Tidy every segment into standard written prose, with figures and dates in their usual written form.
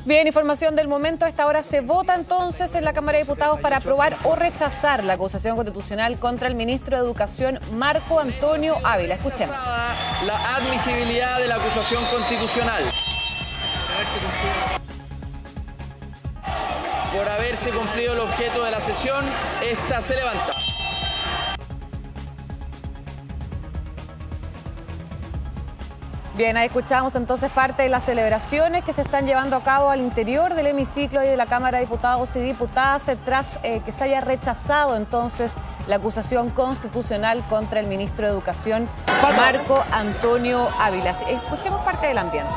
Bien, información del momento. A esta hora se vota entonces en la Cámara de Diputados para aprobar o rechazar la acusación constitucional contra el ministro de Educación, Marco Antonio Ávila. Escuchemos. La admisibilidad de la acusación constitucional. Por haberse cumplido el objeto de la sesión, esta se levanta. Bien, ahí escuchamos entonces parte de las celebraciones que se están llevando a cabo al interior del hemiciclo y de la Cámara de Diputados y Diputadas tras que se haya rechazado entonces la acusación constitucional contra el ministro de Educación, Marco Antonio Ávila. Escuchemos parte del ambiente.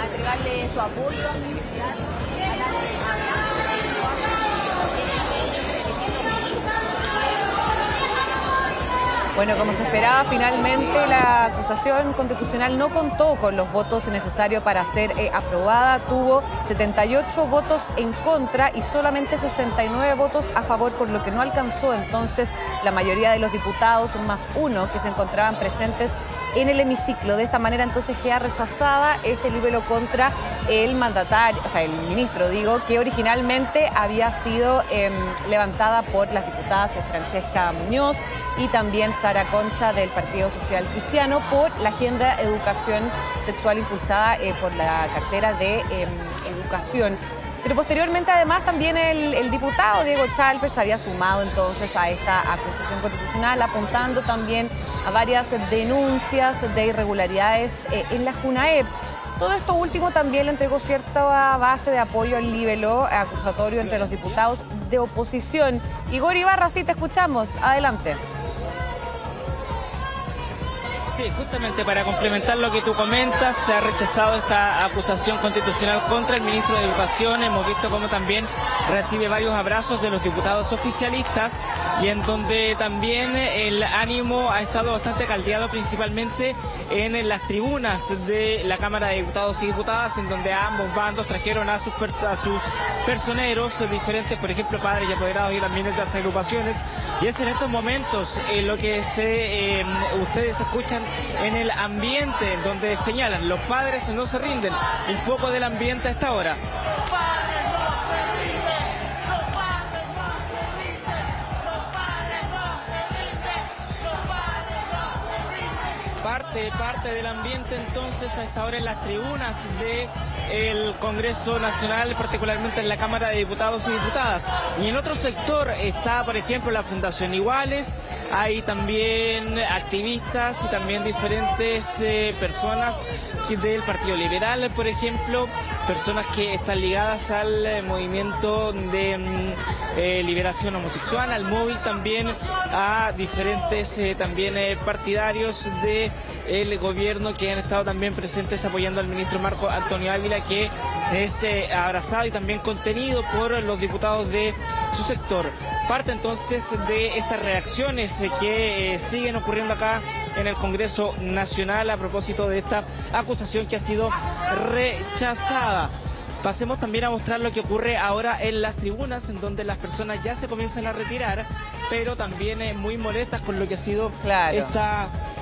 A entregarle su apoyo. Bueno, como se esperaba, finalmente la acusación constitucional no contó con los votos necesarios para ser aprobada. Tuvo 78 votos en contra y solamente 69 votos a favor, por lo que no alcanzó entonces la mayoría de los diputados más uno que se encontraban presentes en el hemiciclo. De esta manera entonces queda rechazada este libelo contra el mandatario, o sea, el ministro, digo, que originalmente había sido levantada por las diputadas Francesca Muñoz y también Sara Concha del Partido Social Cristiano por la agenda educación sexual impulsada por la cartera de educación. Pero posteriormente, además, también el diputado Diego Chalper se había sumado entonces a esta acusación constitucional, apuntando también a varias denuncias de irregularidades en la JUNAEP. Todo esto último también le entregó cierta base de apoyo al libelo acusatorio entre los diputados de oposición. Igor Ibarra, sí, te escuchamos. Adelante. Sí, justamente para complementar lo que tú comentas, se ha rechazado esta acusación constitucional contra el ministro de Educación. Hemos visto cómo también recibe varios abrazos de los diputados oficialistas y en donde también el ánimo ha estado bastante caldeado, principalmente en las tribunas de la Cámara de Diputados y Diputadas, en donde ambos bandos trajeron a sus personeros diferentes, por ejemplo, padres y apoderados y también de las agrupaciones. Y es en estos momentos lo que ustedes escuchan en el ambiente, donde señalan, los padres no se rinden. Un poco del ambiente a esta hora. Parte del ambiente entonces a esta hora en las tribunas del Congreso Nacional, particularmente en la Cámara de Diputados y Diputadas. Y en otro sector está, por ejemplo, la Fundación Iguales, hay también activistas y también diferentes personas del Partido Liberal, por ejemplo, personas que están ligadas al movimiento de liberación homosexual, al móvil también, a diferentes también partidarios del gobierno que han estado también presentes apoyando al ministro Marco Antonio Ávila, que es abrazado y también contenido por los diputados de su sector. Parte entonces de estas reacciones que siguen ocurriendo acá en el Congreso Nacional a propósito de esta acusación que ha sido rechazada. Pasemos también a mostrar lo que ocurre ahora en las tribunas, en donde las personas ya se comienzan a retirar, pero también muy molestas con lo que ha sido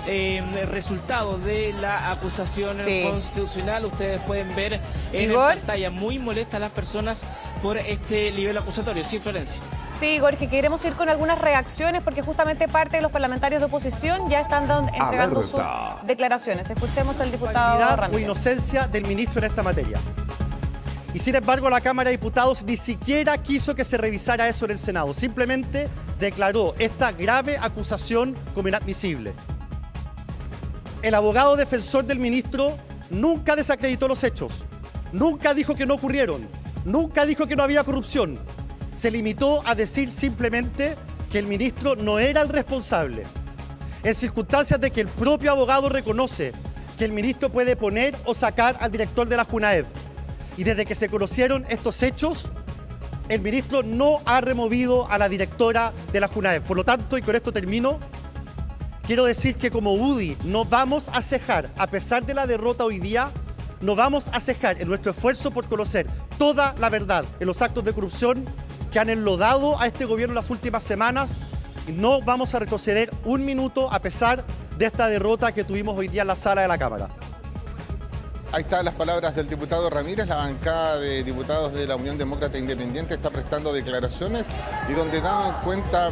el resultado de la acusación constitucional. Ustedes pueden ver en pantalla muy molestas las personas por este nivel acusatorio. Sí, Florencia. Sí, Igor, que queremos ir con algunas reacciones porque justamente parte de los parlamentarios de oposición ya están entregando sus declaraciones. Escuchemos al diputado Ramírez. O inocencia del ministro en esta materia. Y sin embargo, la Cámara de Diputados ni siquiera quiso que se revisara eso en el Senado. Simplemente declaró esta grave acusación como inadmisible. El abogado defensor del ministro nunca desacreditó los hechos. Nunca dijo que no ocurrieron. Nunca dijo que no había corrupción. Se limitó a decir simplemente que el ministro no era el responsable. En circunstancias de que el propio abogado reconoce que el ministro puede poner o sacar al director de la JUNAEP. Y desde que se conocieron estos hechos, el ministro no ha removido a la directora de la JUNAEP. Por lo tanto, y con esto termino, quiero decir que como UDI no vamos a cejar, a pesar de la derrota hoy día, no vamos a cejar en nuestro esfuerzo por conocer toda la verdad en los actos de corrupción que han enlodado a este gobierno en las últimas semanas y no vamos a retroceder un minuto a pesar de esta derrota que tuvimos hoy día en la sala de la Cámara. Ahí están las palabras del diputado Ramírez. La bancada de diputados de la Unión Demócrata Independiente está prestando declaraciones y donde dan cuenta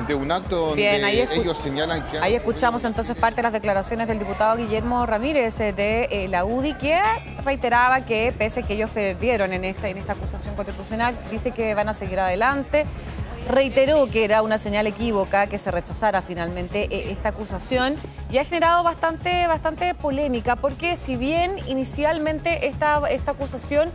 de un acto donde Bien, ellos señalan que... Ahí escuchamos entonces parte de las declaraciones del diputado Guillermo Ramírez de la UDI, que reiteraba que pese a que ellos perdieron en esta acusación constitucional, dice que van a seguir adelante. Reiteró que era una señal equívoca que se rechazara finalmente esta acusación y ha generado bastante polémica, porque si bien inicialmente esta acusación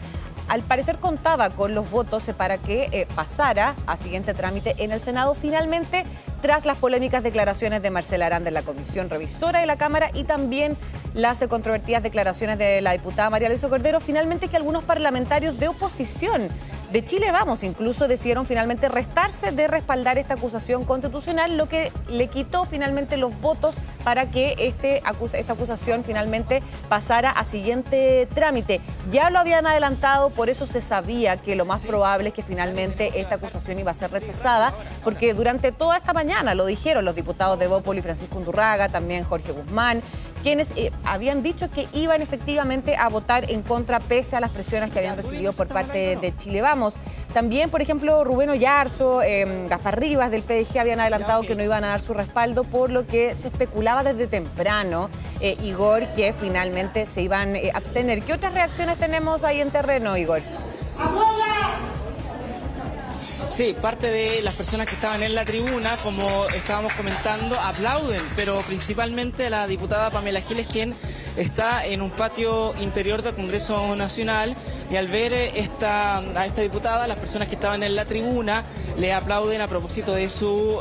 al parecer contaba con los votos para que pasara a siguiente trámite en el Senado, finalmente, tras las polémicas declaraciones de Marcela Aranda en la Comisión Revisora de la Cámara y también las controvertidas declaraciones de la diputada María Luisa Cordero, finalmente que algunos parlamentarios de oposición de Chile Vamos incluso decidieron finalmente restarse de respaldar esta acusación constitucional, lo que le quitó finalmente los votos para que esta acusación finalmente pasara a siguiente trámite. Ya lo habían adelantado, por eso se sabía que lo más probable es que finalmente esta acusación iba a ser rechazada, porque durante toda esta mañana lo dijeron los diputados de Bópoli, Francisco Undurraga, también Jorge Guzmán, quienes habían dicho que iban efectivamente a votar en contra pese a las presiones que habían recibido por parte de Chile Vamos. También, por ejemplo, Rubén Oyarzo, Gaspar Rivas del PDG habían adelantado que no iban a dar su respaldo, por lo que se especulaba desde temprano, Igor, que finalmente se iban a abstener. ¿Qué otras reacciones tenemos ahí en terreno, Igor? Sí, parte de las personas que estaban en la tribuna, como estábamos comentando, aplauden, pero principalmente la diputada Pamela Giles, quien está en un patio interior del Congreso Nacional, y al ver a esta diputada, las personas que estaban en la tribuna le aplauden a propósito de su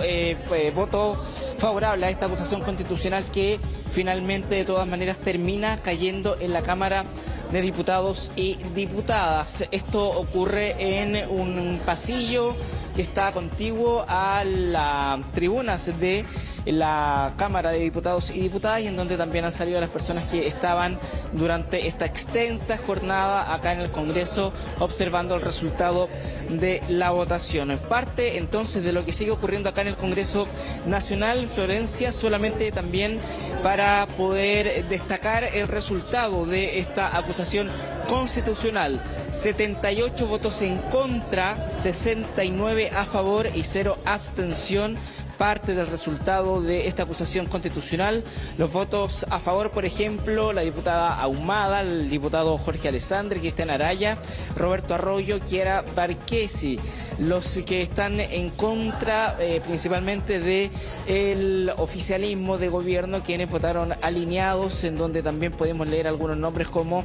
voto favorable a esta acusación constitucional que finalmente de todas maneras termina cayendo en la Cámara de Diputados y Diputadas. Esto ocurre en un pasillo que está contiguo a las tribunas de la Cámara de Diputados y Diputadas, y en donde también han salido las personas que estaban durante esta extensa jornada acá en el Congreso observando el resultado de la votación. Parte entonces de lo que sigue ocurriendo acá en el Congreso Nacional, Florencia, solamente también para poder destacar el resultado de esta acusación constitucional. 78 votos en contra, 69 a favor y 0 abstención. Parte del resultado de esta acusación constitucional. Los votos a favor, por ejemplo, la diputada Ahumada, el diputado Jorge Alessandri, Cristian Araya, Roberto Arroyo, Kiera Barquesi. Los que están en contra principalmente del oficialismo de gobierno, quienes votaron alineados, en donde también podemos leer algunos nombres como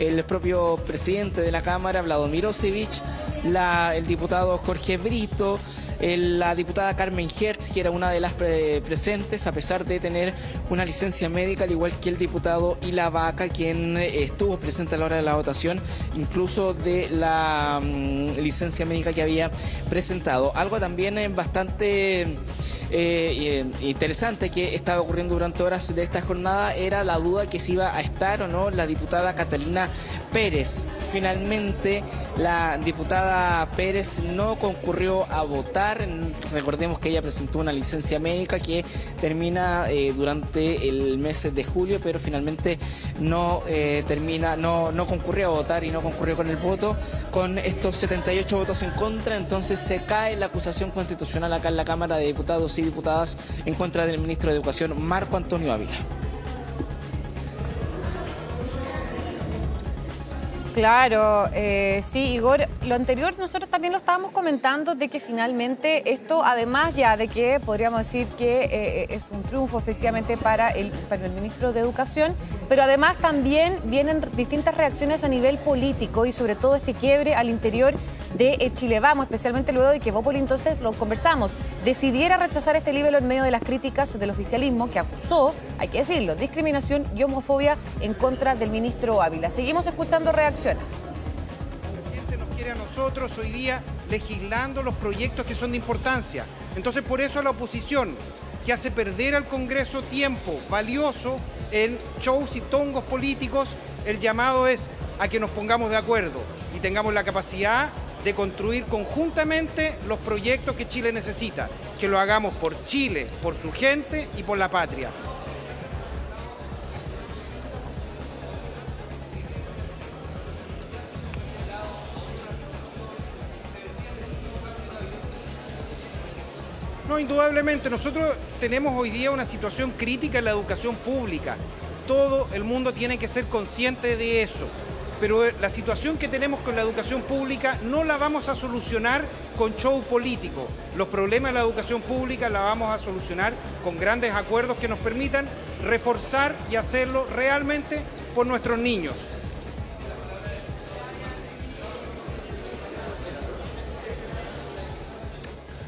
el propio presidente de la Cámara, Vladimir Osevich, el diputado Jorge Brito, la diputada Carmen Hertz, que era una de las presentes, a pesar de tener una licencia médica, al igual que el diputado Ila Vaca, quien estuvo presente a la hora de la votación, incluso de la licencia médica que había presentado. Algo también bastante interesante que estaba ocurriendo durante horas de esta jornada era la duda que si iba a estar o no la diputada Catalina Pérez. Finalmente, la diputada Pérez no concurrió a votar. Recordemos que ella presentó una licencia médica que termina durante el mes de julio, pero finalmente no concurrió a votar y no concurrió con el voto. Con estos 78 votos en contra, entonces se cae la acusación constitucional acá en la Cámara de Diputados y Diputadas en contra del ministro de Educación, Marco Antonio Ávila. Claro, sí, Igor, lo anterior nosotros también lo estábamos comentando, de que finalmente esto, además ya de que podríamos decir que es un triunfo efectivamente para el ministro de Educación, pero además también vienen distintas reacciones a nivel político y sobre todo este quiebre al interior de Chile Vamos, especialmente luego de que Bópoli, entonces lo conversamos, decidiera rechazar este libelo en medio de las críticas del oficialismo que acusó, hay que decirlo, discriminación y homofobia en contra del ministro Ávila. Seguimos escuchando reacciones. La gente nos quiere a nosotros hoy día legislando los proyectos que son de importancia. Entonces, por eso la oposición, que hace perder al Congreso tiempo valioso en shows y tongos políticos, el llamado es a que nos pongamos de acuerdo y tengamos la capacidad de construir conjuntamente los proyectos que Chile necesita, que lo hagamos por Chile, por su gente y por la patria. No, indudablemente, nosotros tenemos hoy día una situación crítica en la educación pública. Todo el mundo tiene que ser consciente de eso. Pero la situación que tenemos con la educación pública no la vamos a solucionar con show político. Los problemas de la educación pública la vamos a solucionar con grandes acuerdos que nos permitan reforzar y hacerlo realmente por nuestros niños.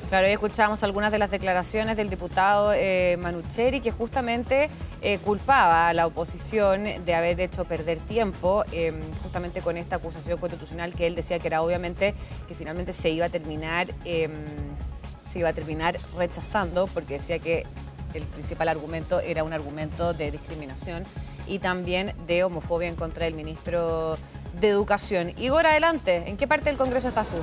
Claro, hoy escuchamos algunas de las declaraciones del diputado Manucheri, que justamente culpaba a la oposición de haber hecho perder tiempo justamente con esta acusación constitucional que él decía que era obviamente que finalmente se iba a terminar rechazando, porque decía que el principal argumento era un argumento de discriminación y también de homofobia en contra del ministro de Educación. Igor, adelante, ¿en qué parte del Congreso estás tú?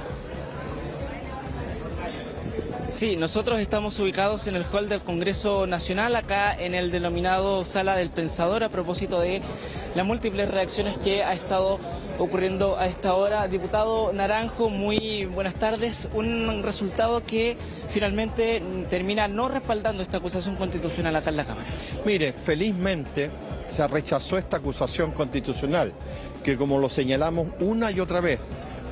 Sí, nosotros estamos ubicados en el hall del Congreso Nacional, acá en el denominado Sala del Pensador, a propósito de las múltiples reacciones que ha estado ocurriendo a esta hora. Diputado Naranjo, muy buenas tardes. Un resultado que finalmente termina no respaldando esta acusación constitucional acá en la Cámara. Mire, felizmente se rechazó esta acusación constitucional, que como lo señalamos una y otra vez,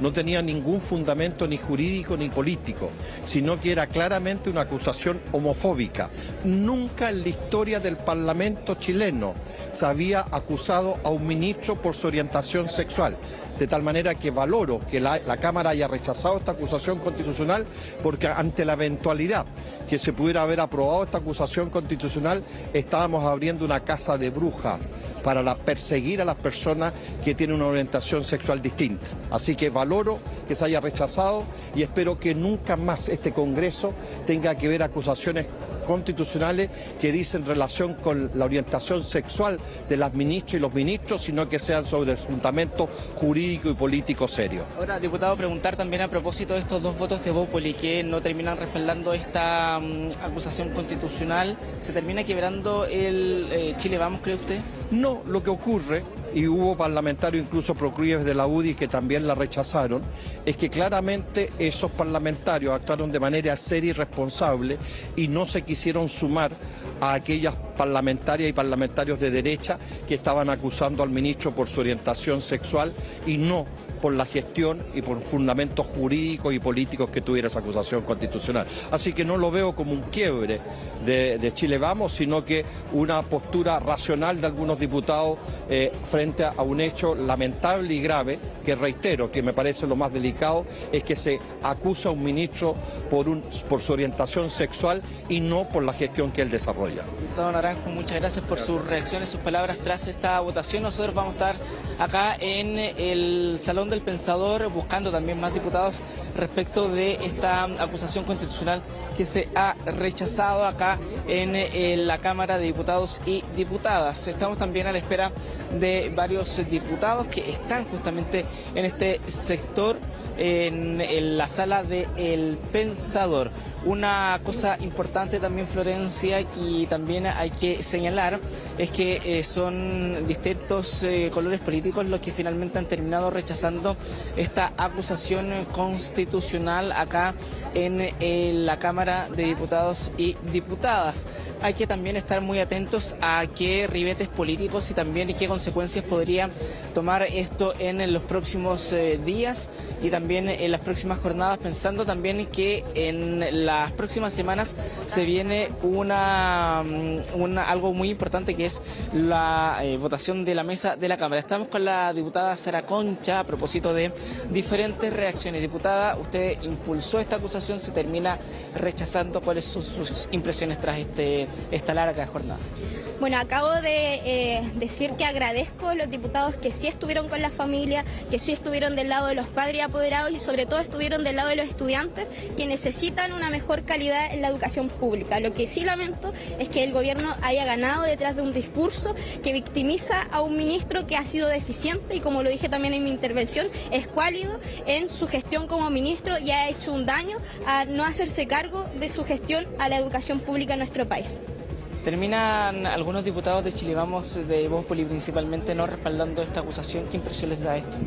no tenía ningún fundamento ni jurídico ni político, sino que era claramente una acusación homofóbica. Nunca en la historia del Parlamento chileno se había acusado a un ministro por su orientación sexual. De tal manera que valoro que la Cámara haya rechazado esta acusación constitucional, porque ante la eventualidad que se pudiera haber aprobado esta acusación constitucional, estábamos abriendo una casa de brujas para perseguir a las personas que tienen una orientación sexual distinta. Así que valoro que se haya rechazado y espero que nunca más este Congreso tenga que ver acusaciones constitucionales que dicen relación con la orientación sexual de las ministras y los ministros, sino que sean sobre el fundamento jurídico y político serio. Ahora, diputado, preguntar también a propósito de estos dos votos de Bópoli que no terminan respaldando esta acusación constitucional. ¿Se termina quebrando el Chile Vamos, cree usted? No, lo que ocurre, y hubo parlamentarios incluso proclives de la UDI que también la rechazaron, es que claramente esos parlamentarios actuaron de manera seria y responsable y no se quisieron sumar a aquellas parlamentarias y parlamentarios de derecha que estaban acusando al ministro por su orientación sexual y no por la gestión y por fundamentos jurídicos y políticos que tuviera esa acusación constitucional. Así que no lo veo como un quiebre de Chile Vamos, sino que una postura racional de algunos diputados frente a un hecho lamentable y grave, que reitero, que me parece lo más delicado, es que se acusa a un ministro por su orientación sexual y no por la gestión que él desarrolla. Diputado Naranjo, muchas gracias por sus reacciones, sus palabras tras esta votación. Nosotros vamos a estar acá en el Salón del Pensador buscando también más diputados respecto de esta acusación constitucional que se ha rechazado acá en la Cámara de Diputados y Diputadas. Estamos también a la espera de varios diputados que están justamente en este sector, en la sala del Pensador. Una cosa importante también, Florencia, y también hay que señalar, es que son distintos colores políticos los que finalmente han terminado rechazando esta acusación constitucional acá en la Cámara de Diputados y Diputadas. Hay que también estar muy atentos a qué ribetes políticos y también qué consecuencias podría tomar esto en los próximos días y también en las próximas jornadas, pensando también que en las próximas semanas se viene algo muy importante, que es la votación de la mesa de la Cámara. Estamos con la diputada Sara Concha a propósito de diferentes reacciones. Diputada, usted impulsó esta acusación, se termina rechazando. ¿Cuáles son sus impresiones tras esta larga jornada? Bueno, acabo de decir que agradezco a los diputados que sí estuvieron con la familia, que sí estuvieron del lado de los padres y a poder apoderados y sobre todo estuvieron del lado de los estudiantes que necesitan una mejor calidad en la educación pública. Lo que sí lamento es que el gobierno haya ganado detrás de un discurso que victimiza a un ministro que ha sido deficiente y, como lo dije también en mi intervención, escuálido en su gestión como ministro y ha hecho un daño a no hacerse cargo de su gestión a la educación pública en nuestro país. Terminan algunos diputados de Chile Vamos, de Evópoli principalmente, no respaldando esta acusación. ¿Qué impresión les da esto?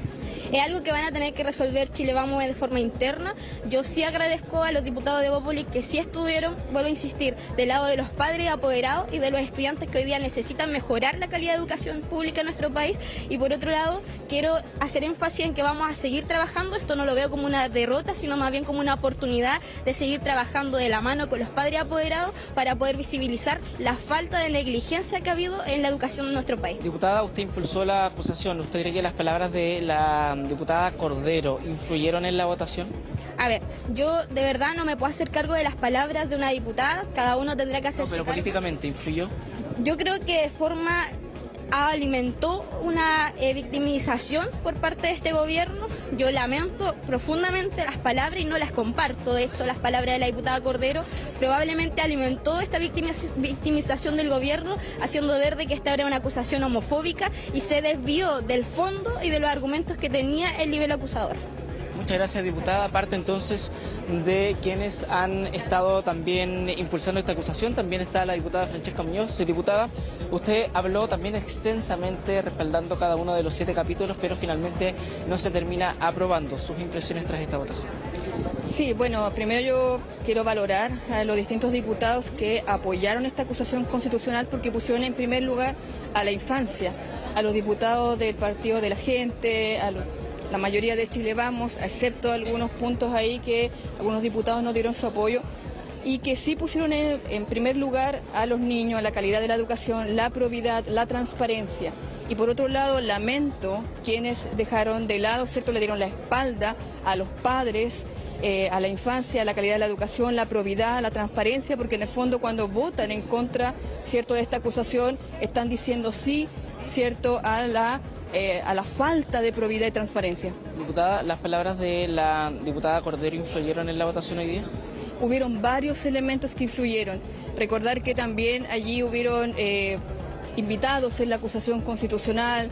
Es algo que van a tener que resolver Chile Vamos de forma interna. Yo sí agradezco a los diputados de Evópoli que sí estuvieron, vuelvo a insistir, del lado de los padres apoderados y de los estudiantes que hoy día necesitan mejorar la calidad de educación pública en nuestro país. Y por otro lado, quiero hacer énfasis en que vamos a seguir trabajando. Esto no lo veo como una derrota, sino más bien como una oportunidad de seguir trabajando de la mano con los padres apoderados para poder visibilizar la falta de negligencia que ha habido en la educación de nuestro país. Diputada, usted impulsó la acusación. ¿Usted cree que las palabras de la diputada Cordero influyeron en la votación? A ver, yo de verdad no me puedo hacer cargo de las palabras de una diputada, cada uno tendrá que hacerse No, pero cargo. políticamente influyó. Yo creo que de forma alimentó una victimización por parte de este gobierno. Yo lamento profundamente las palabras y no las comparto. De hecho, las palabras de la diputada Cordero probablemente alimentó esta victimización del gobierno, haciendo ver de que esta era una acusación homofóbica y se desvió del fondo y de los argumentos que tenía el nivel acusador. Muchas gracias, diputada. Aparte entonces de quienes han estado también impulsando esta acusación, también está la diputada Francesca Muñoz. Diputada, usted habló también extensamente respaldando cada uno de los 7 capítulos, pero finalmente no se termina aprobando. ¿Sus impresiones tras esta votación? Sí, bueno, primero yo quiero valorar a los distintos diputados que apoyaron esta acusación constitucional porque pusieron en primer lugar a la infancia, a los diputados del Partido de la Gente, a la mayoría de Chile Vamos, excepto algunos puntos ahí que algunos diputados no dieron su apoyo, y que sí pusieron en primer lugar a los niños, a la calidad de la educación, la probidad, la transparencia. Y por otro lado, lamento quienes dejaron de lado, ¿cierto?, le dieron la espalda a los padres, a la infancia, a la calidad de la educación, la probidad, la transparencia, porque en el fondo cuando votan en contra, ¿cierto?, de esta acusación, están diciendo sí, ¿cierto?, a la falta de probidad y transparencia. Diputada, ¿las palabras de la diputada Cordero influyeron en la votación hoy día? Hubieron varios elementos que influyeron. Recordar que también allí hubieron invitados en la acusación constitucional,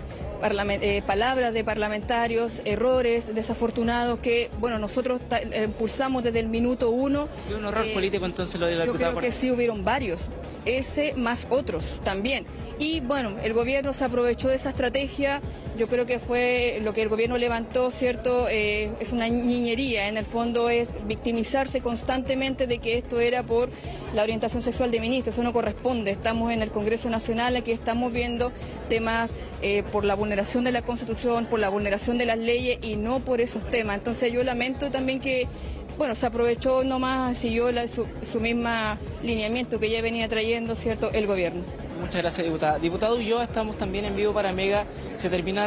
palabras de parlamentarios, errores desafortunados que, bueno, nosotros impulsamos desde el minuto 1. ¿Fue un error político entonces lo de la diputada Yo creo que sí hubieron varios, ese más otros también. Y bueno, el gobierno se aprovechó de esa estrategia, yo creo que fue lo que el gobierno levantó, ¿cierto? Es una niñería, en el fondo es victimizarse constantemente de que esto era por la orientación sexual de ministros, eso no corresponde, estamos en el Congreso Nacional, aquí estamos viendo temas por la vulneración de la Constitución, por la vulneración de las leyes y no por esos temas. Entonces yo lamento también que, bueno, se aprovechó nomás, siguió su misma lineamiento que ya venía trayendo, ¿cierto?, el gobierno. Muchas gracias, diputada. Diputado Ulloa, estamos también en vivo para Mega. Se termina